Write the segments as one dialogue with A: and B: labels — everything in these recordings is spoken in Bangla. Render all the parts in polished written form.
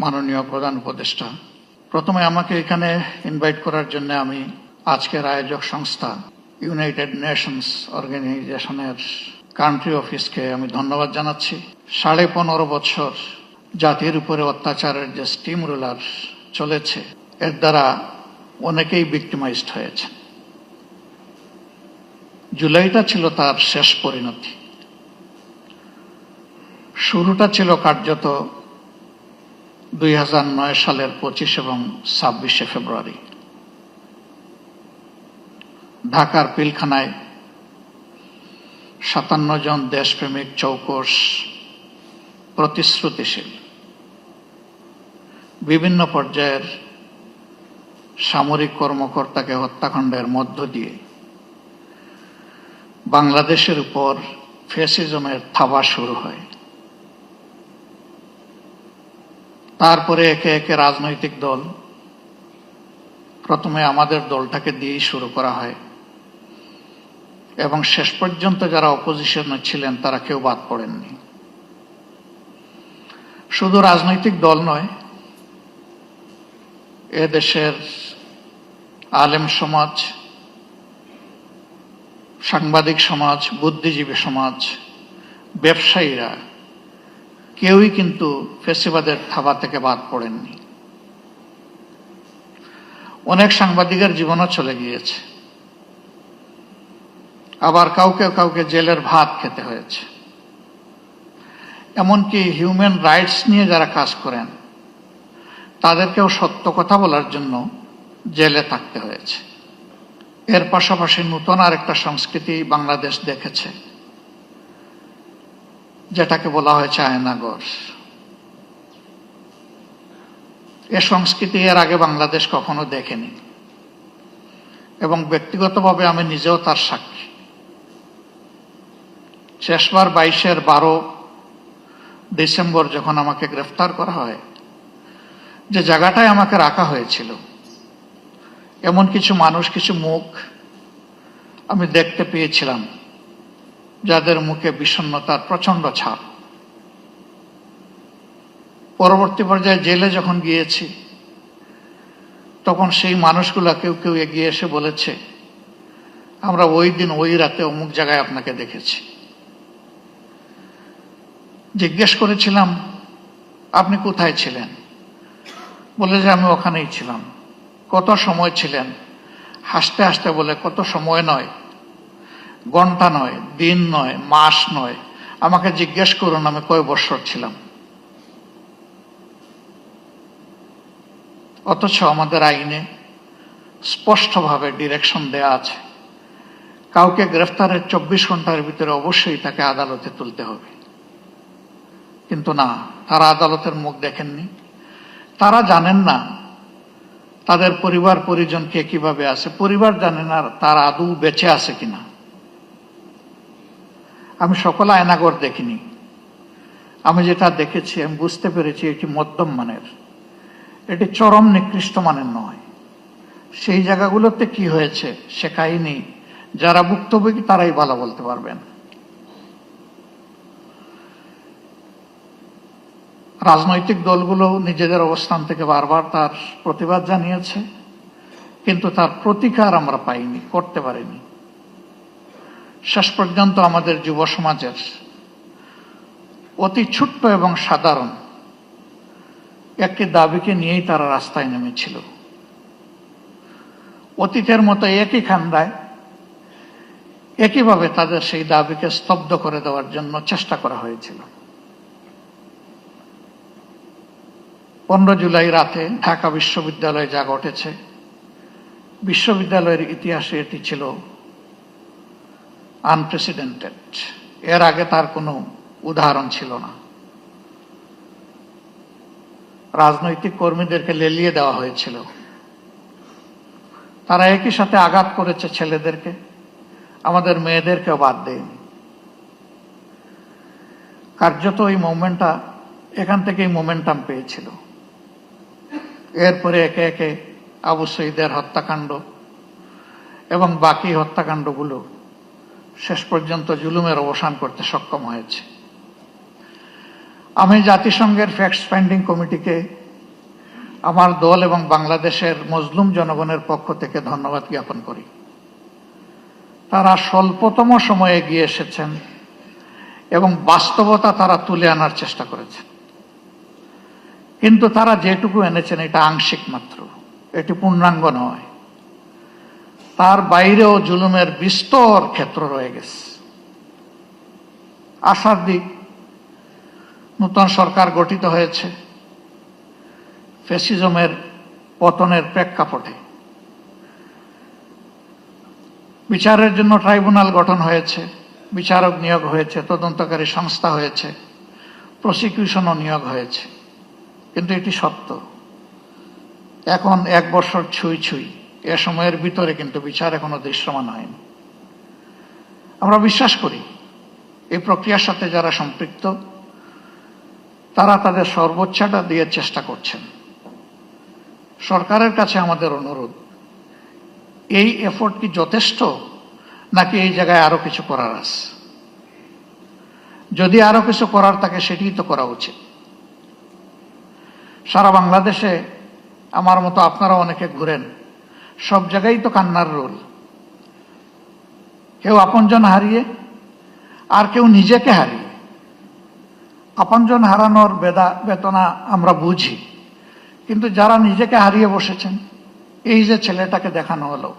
A: মাননীয় প্রধান উপদেষ্টা, প্রথমে আমাকে এখানে ইনভাইট করার জন্য আমি আজকের আয়োজক সংস্থা ইউনাইটেড নেশনস অর্গানাইজেশনের কান্ট্রি অফিসকে আমি ধন্যবাদ জানাচ্ছি। 15.5 বছর জাতির উপরে অত্যাচারের যে স্টিম রোলার চলেছে, এর দ্বারা অনেকেই ভিক্টিমাইজড হয়েছে। জুলাইটা ছিল তার শেষ পরিণতি। শুরুটা ছিল কার্যত 2009 সালের 25 এবং 26 ফেব্রুয়ারি। ঢাকার পিলখানায় 57 জন দেশপ্রেমিক চৌকস প্রতিশ্রুতিশীল বিভিন্ন পর্যায়ের সামরিক কর্মকর্তাকে হত্যাকাণ্ডের মধ্য দিয়ে বাংলাদেশের উপর ফ্যাসিজমের থাবা শুরু হয়। তারপরে একে একে রাজনৈতিক দল, প্রথমে আমাদের দলটাকে দিয়েই শুরু করা হয় এবং শেষ পর্যন্ত যারা অপোজিশনে ছিলেন তারা কেউ বাদ পড়েননি। শুধু রাজনৈতিক দল নয়, এদেশের আলেম সমাজ, সাংবাদিক সমাজ, বুদ্ধিজীবী সমাজ, ব্যবসায়ীরা কেউই কিন্তু ফ্যাসিবাদের থাবা থেকে বাদ পড়েননি। অনেক সাংবাদিকের জীবনও চলে গিয়েছে, আবার কাউকে কাউকে জেলের ভাত খেতে হয়েছে। এমনকি হিউম্যান রাইটস নিয়ে যারা কাজ করেন তাদেরকেও সত্য কথা বলার জন্য জেলে থাকতে হয়েছে। এর পাশাপাশি নতুন আরেকটা সংস্কৃতি বাংলাদেশ দেখেছে, যেটাকে বলা হয়েছে আয়নাঘর। এ সংস্কৃতি এর আগে বাংলাদেশ কখনো দেখেনি এবং ব্যক্তিগতভাবে আমি নিজেও তার সাক্ষী। শেষবার 22-12 ডিসেম্বর যখন আমাকে গ্রেফতার করা হয়, যে জায়গাটায় আমাকে রাখা হয়েছিল, এমন কিছু মানুষ, কিছু মুখ আমি দেখতে পেয়েছিলাম যাদের মুখে বিষণ্ণতার প্রচন্ড ছাপ। পরবর্তী পর্যায়ে জেলে যখন গিয়েছি, তখন সেই মানুষগুলা কেউ কেউ এগিয়ে এসে বলেছে, আমরা ওই দিন ওই রাতে অমুক জায়গায় আপনাকে দেখেছি। জিজ্ঞেস করেছিলাম, আপনি কোথায় ছিলেন? বলে যে আমি ওখানেই ছিলাম। কত সময় ছিলেন? হাসতে হাসতে বলে, কত সময় নয়, ঘন্টা নয়, দিন নয়, মাস নয়, আমাকে জিজ্ঞেস করুন আমি কয় বছর ছিলাম। অথচ আমাদের আইনে স্পষ্টভাবে ডিরেকশন দেয়া আছে, কাউকে গ্রেফতারের 24 ঘন্টার ভিতরে অবশ্যই তাকে আদালতে তুলতে হবে। কিন্তু না, তারা আদালতের মুখ দেখেননি। তারা জানেন না তাদের পরিবার পরিজন কে কিভাবে আছে, পরিবার জানে না তারা আদৌ বেঁচে আছে কিনা। আমি সকল আয়নাঘর দেখিনি, আমি যেটা দেখেছি আমি বুঝতে পেরেছি এটি মধ্যম মানের, এটি চরম নিকৃষ্ট মানের নয়। সেই জায়গাগুলোতে কি হয়েছে সে কাহিনী যারা ভুক্তভোগী তারাই ভালো বলতে পারবেন। রাজনৈতিক দলগুলো নিজেদের অবস্থান থেকে বারবার তার প্রতিবাদ জানিয়েছে, কিন্তু তার প্রতিকার আমরা পাইনি, করতে পারিনি। শেষ পর্যন্ত আমাদের যুব সমাজের অতি ছোট্ট এবং সাধারণ একটি দাবিকে নিয়েই তারা রাস্তায় নেমেছিল। অতীতের মতো একই খান্দায় একইভাবে তাদের সেই দাবিকে স্তব্ধ করে দেওয়ার জন্য চেষ্টা করা হয়েছিল। 15 জুলাই রাতে ঢাকা বিশ্ববিদ্যালয়ে যা ঘটেছে, বিশ্ববিদ্যালয়ের ইতিহাসে এটি ছিল আনপ্রেসিডেন্টেড। এর আগে তার কোনো উদাহরণ ছিল না। রাজনৈতিক কর্মীদেরকে লেলিয়ে দেওয়া হয়েছিল, তারা একই সাথে আঘাত করেছে ছেলেদেরকে, আমাদের মেয়েদেরকেও বাদ দেয়নি। কার্যত এই মুভমেন্টটা এখান থেকেই মোমেন্টাম পেয়েছিল। এরপরে একে একে আবু সঈদের হত্যাকাণ্ড এবং বাকি হত্যাকাণ্ডগুলো শেষ পর্যন্ত জুলুমের অবসান করতে সক্ষম হয়েছে। আমি জাতিসংঘের ফ্যাক্ট ফাইন্ডিং কমিটিকে আমার দল এবং বাংলাদেশের মজলুম জনগণের পক্ষ থেকে ধন্যবাদ জ্ঞাপন করি। তারা স্বল্পতম সময়ে এগিয়ে এসেছেন এবং বাস্তবতা তারা তুলে আনার চেষ্টা করেছেন, কিন্তু তারা যেটুকু এনেছেন এটা আংশিক মাত্র, এটি পূর্ণাঙ্গ নয়। তার বাইরেও জুলুমের বিস্তর ক্ষেত্র রয়ে গেছে। আশার দিক, নূতন সরকার গঠিত হয়েছে ফ্যাসিজমের পতনের প্রেক্ষাপটে। বিচারের জন্য ট্রাইব্যুনাল গঠন হয়েছে, বিচারক নিয়োগ হয়েছে, তদন্তকারী সংস্থা হয়েছে, প্রসিকিউশনও নিয়োগ হয়েছে। কিন্তু এটি সত্য, এখন 1 বছর ছুঁই ছুঁই, এ সময়ের ভিতরে কিন্তু বিচার এখনো দৃশ্যমান হয়নি। আমরা বিশ্বাস করি এই প্রক্রিয়ার সাথে যারা সম্পৃক্ত তারা তাদের সর্বোচ্চটা দিয়ে চেষ্টা করছেন। সরকারের কাছে আমাদের অনুরোধ, এই এফোর্ট কি যথেষ্ট, নাকি এই জায়গায় আরো কিছু করার আছে? যদি আরো কিছু করার থাকে সেটিই তো করা উচিত। সারা বাংলাদেশে আমার মতো আপনারা অনেকে ঘুরেন, সব জায়গায় তো কান্নার রোল। কেউ আপনজন হারিয়ে, আর কেউ নিজেকে হারিয়ে। আপনজন হারানোর বেদনা আমরা বুঝি, কিন্তু যারা নিজেকে হারিয়ে বসেছেন, এই যে ছেলেটাকে দেখানো হলো,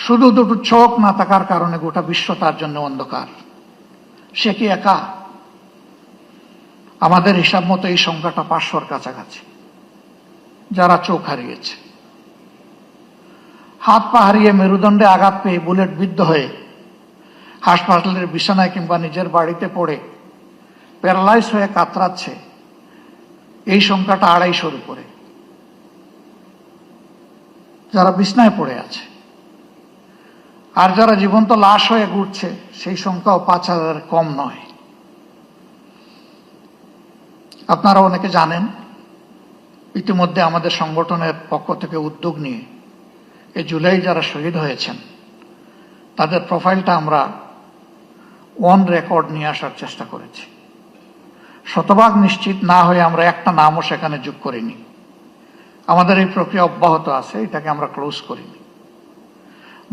A: শুধু দুটো চোখ না থাকার কারণে গোটা বিশ্ব তার জন্য অন্ধকার। সে কি একা? আমাদের হিসাব মতো এই সংখ্যাটা 500-র কাছাকাছি যারা চোখ হারিয়েছে। হাত পা হারিয়ে, মেরুদণ্ডে আঘাত পেয়ে, বুলেট বিদ্ধ হয়ে হাসপাতালের বিছানায় কিংবা নিজের বাড়িতে পড়ে প্যারালাইজ হয়ে কাতরাচ্ছে, এই সংখ্যাটা 250-র উপরে। যারা বিছনায় পড়ে আছে, আর যারা জীবন্ত লাশ হয়ে ঘুরছে, সেই সংখ্যাও 5000 কম নয়। আপনারা অনেকে জানেন, ইতিমধ্যে আমাদের সংগঠনের পক্ষ থেকে উদ্যোগ নিয়ে এই জুলাই যারা শহীদ হয়েছেন তাদের প্রোফাইলটা আমরা অন রেকর্ড নিয়ে আসার চেষ্টা করেছি। শতভাগ নিশ্চিত না হয়ে আমরা একটা নামও সেখানে যোগ করিনি। আমাদের এই প্রক্রিয়া অব্যাহত আছে, এটাকে আমরা ক্লোজ করিনি।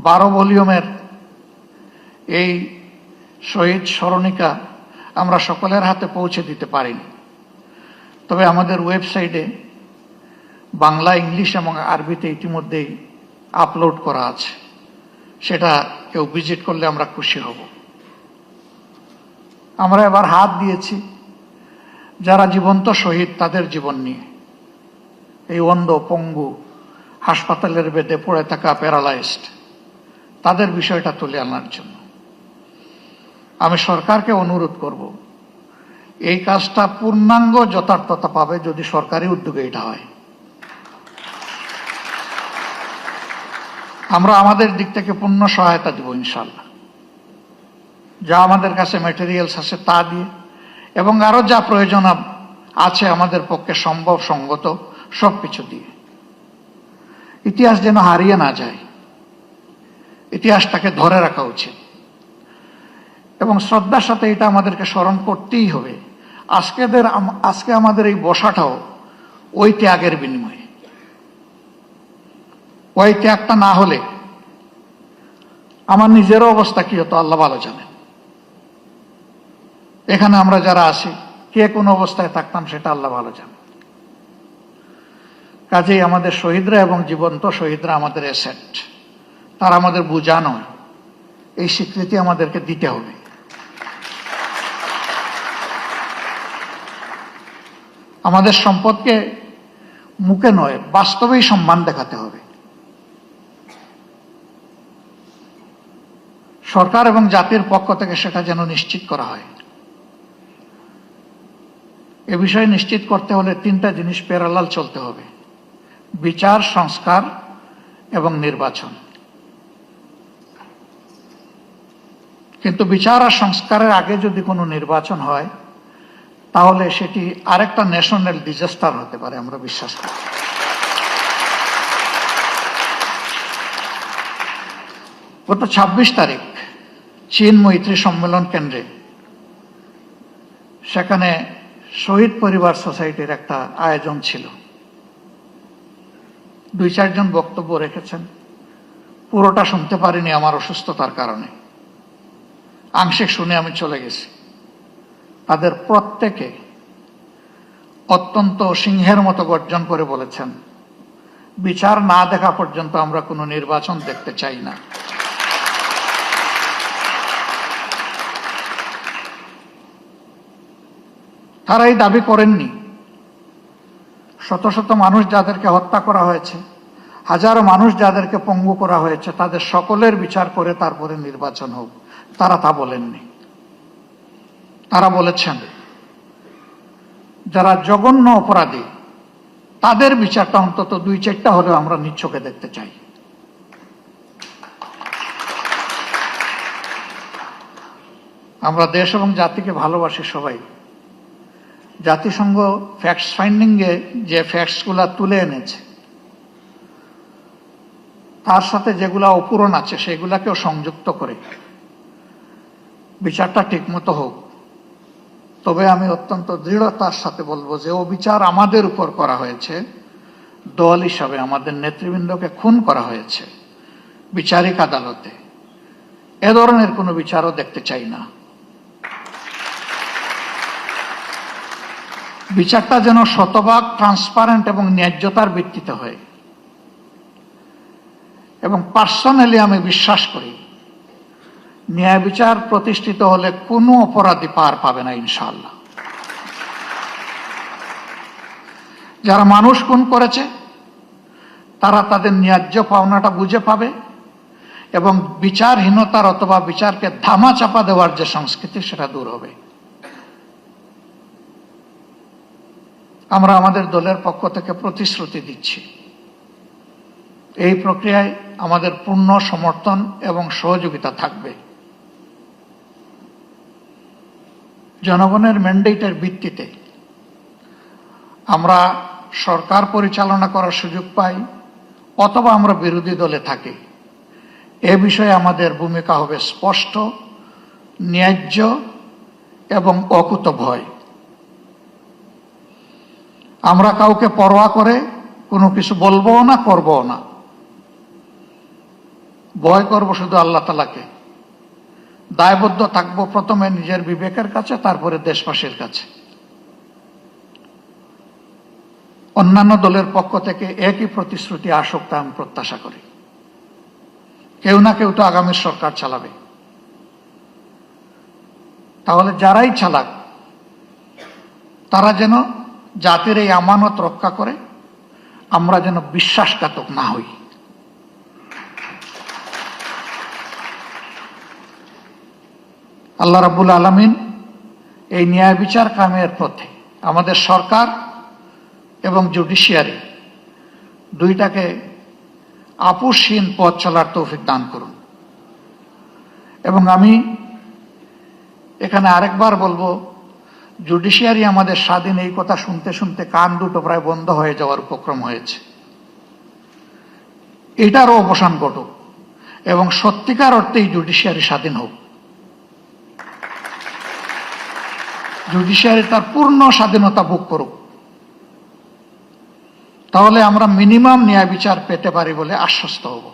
A: 12 ভলিউমের এই শহীদ স্মরণিকা আমরা সকলের হাতে পৌঁছে দিতে পারিনি, তবে আমাদের ওয়েবসাইটে বাংলা, ইংলিশ এবং আরবিতে ইতিমধ্যেই আপলোড করা আছে। সেটা কেউ ভিজিট করলে আমরা খুশি হব। আমরা এবার হাত দিয়েছি যারা জীবন্ত শহীদ তাদের জীবন নিয়ে, এই অন্ধ, পঙ্গু, হাসপাতালের বেডে পড়ে থাকা প্যারালাইজড, তাদের বিষয়টা তুলে আনার জন্য। আমি সরকারকে অনুরোধ করব, এই কাজটা পূর্ণাঙ্গ যথার্থতা পাবে যদি সরকারি উদ্যোগে এটা হয়। আমরা আমাদের দিক থেকে পূর্ণ সহায়তা দিব ইনশাল্লাহ। যা আমাদের কাছে ম্যাটেরিয়ালস আছে তা দিয়ে, এবং আরো যা প্রয়োজন আছে আমাদের পক্ষে সম্ভব সঙ্গত সবকিছু দিয়ে। ইতিহাস যেন হারিয়ে না যায়, ইতিহাসটাকে ধরে রাখা উচিত, এবং শ্রদ্ধার সাথে এটা আমাদেরকে স্মরণ করতেই হবে। আজকে আমাদের এই বসাটাও ওই ত্যাগের বিনিময়ে। ওই ত্যাগটা না হলে আমার নিজেরও অবস্থা কি হতো আল্লাহ ভালো জানেন। এখানে আমরা যারা আছি, কে কোন অবস্থায় থাকতাম সেটা আল্লাহ ভালো জানেন। কাজেই আমাদের শহীদরা এবং জীবন্ত শহীদরা আমাদের অ্যাসেট, তারা আমাদের বোঝা নয়। এই স্বীকৃতি আমাদেরকে দিতে হবে। আমাদের সম্পদকে মুখে নয়, বাস্তবেই সম্মান দেখাতে হবে। সরকার এবং জাতির পক্ষ থেকে সেটা যেন নিশ্চিত করা হয়। এ বিষয়ে নিশ্চিত করতে হলে 3টা জিনিস প্যারালাল চলতে হবে: বিচার, সংস্কার এবং নির্বাচন। কিন্তু বিচার আর সংস্কারের আগে যদি কোনো নির্বাচন হয়, তাহলে সেটি আরেকটা ন্যাশনাল ডিজাস্টার হতে পারে, আমরা বিশ্বাস করি। গত 26 তারিখ চীন মৈত্রী সম্মেলন কেন্দ্রে, সেখানে শহীদ পরিবার সোসাইটির একটা আয়োজন ছিল। 2-4 জন বক্তব্য রেখেছেন, পুরোটা শুনতে পারিনি আমার অসুস্থতার কারণে, আংশিক শুনে আমি চলে গেছি। তাদের প্রত্যেকে অত্যন্ত সিংহের মতো গর্জন করে বলেছেন, বিচার না দেখা পর্যন্ত আমরা কোনো নির্বাচন দেখতে চাই না। তারা এই দাবি করেননি। শত শত মানুষ যাদেরকে হত্যা করা হয়েছে, হাজারো মানুষ যাদেরকে পঙ্গু করা হয়েছে, তাদের সকলের বিচার করে তারপরে নির্বাচন হোক, তারা তা বলেননি। তারা বলেছেন যারা জঘন্য অপরাধী তাদের বিচারটা অন্তত 2-4টা হলেও আমরা নিজ চোখে দেখতে চাই। আমরা দেশ এবং জাতিকে ভালোবাসি সবাই। জাতিসংঘ ফ্যাক্টস ফাইন্ডিংয়ে যে ফ্যাক্টসগুলা তুলে এনেছে, তার সাথে যেগুলা অপূরণ আছে সেগুলাকেও সংযুক্ত করে বিচারটা ঠিকমতো হোক। তবে আমি অত্যন্ত দৃঢ়তার সাথে বলবো যে অবিচার আমাদের উপর করা হয়েছে, দল হিসাবে আমাদের নেতৃবৃন্দকে খুন করা হয়েছে বিচারিক আদালতে। এ ধরনের কোনো বিচারও দেখতে চাই না। বিচারটা যেন শতভাগ ট্রান্সপারেন্ট এবং ন্যায্যতার ভিত্তিতে হয়। এবং পার্সোনালি আমি বিশ্বাস করি ন্যায় বিচার প্রতিষ্ঠিত হলে কোনো অপরাধী পার পাবে না ইনশাআল্লাহ। যারা মানুষ খুন করেছে তারা তাদের ন্যায্য পাওনাটা বুঝে পাবে এবং বিচারহীনতার অথবা বিচারকে ধামা চাপা দেওয়ার যে সংস্কৃতি সেটা দূর হবে। আমরা আমাদের দলের পক্ষ থেকে প্রতিশ্রুতি দিচ্ছি, এই প্রক্রিয়ায় আমাদের পূর্ণ সমর্থন এবং সহযোগিতা থাকবে। জনগণের ম্যান্ডেটের ভিত্তিতে আমরা সরকার পরিচালনা করার সুযোগ পাই অথবা আমরা বিরোধী দলে থাকি, এ বিষয়ে আমাদের ভূমিকা হবে স্পষ্ট, ন্যায্য এবং অকুতভয়। আমরা কাউকে পরোয়া করে কোনো কিছু বলবো না, করবো না। ভয় করব শুধু আল্লাহ তাআলাকে। দায়বদ্ধ থাকবো প্রথমে নিজের বিবেকের কাছে, তারপরে দেশবাসীর কাছে। অন্যান্য দলের পক্ষ থেকে একই প্রতিশ্রুতি আসুক তা আমি প্রত্যাশা করি। কেউ না কেউ তো আগামী সরকার চালাবে, তাহলে যারাই চালাক তারা যেন জাতির এই আমানত রক্ষা করে, আমরা যেন বিশ্বাসঘাতক না হই। আল্লাহ রাব্বুল আলামিন এই ন্যায় বিচার কায়েমের পথে আমাদের সরকার এবং জুডিশিয়ারি দুইটাকে আপোষহীন পথ চলার তৌফিক দান করুন। এবং আমি এখানে আরেকবার বলবো, জুডিশিয়ারি আমাদের স্বাধীন, এই কথা শুনতে শুনতে কান দুটো প্রায় বন্ধ হয়ে যাওয়ার উপক্রম হয়েছে। এটারও অবসান ঘটুক এবং সত্যিকার অর্থেই জুডিশিয়ারি স্বাধীন হোক। জুডিশিয়ারি তার পূর্ণ স্বাধীনতা ভোগ করুক, তাহলে আমরা মিনিমাম ন্যায় বিচার পেতে পারি বলে আশ্বস্ত হব।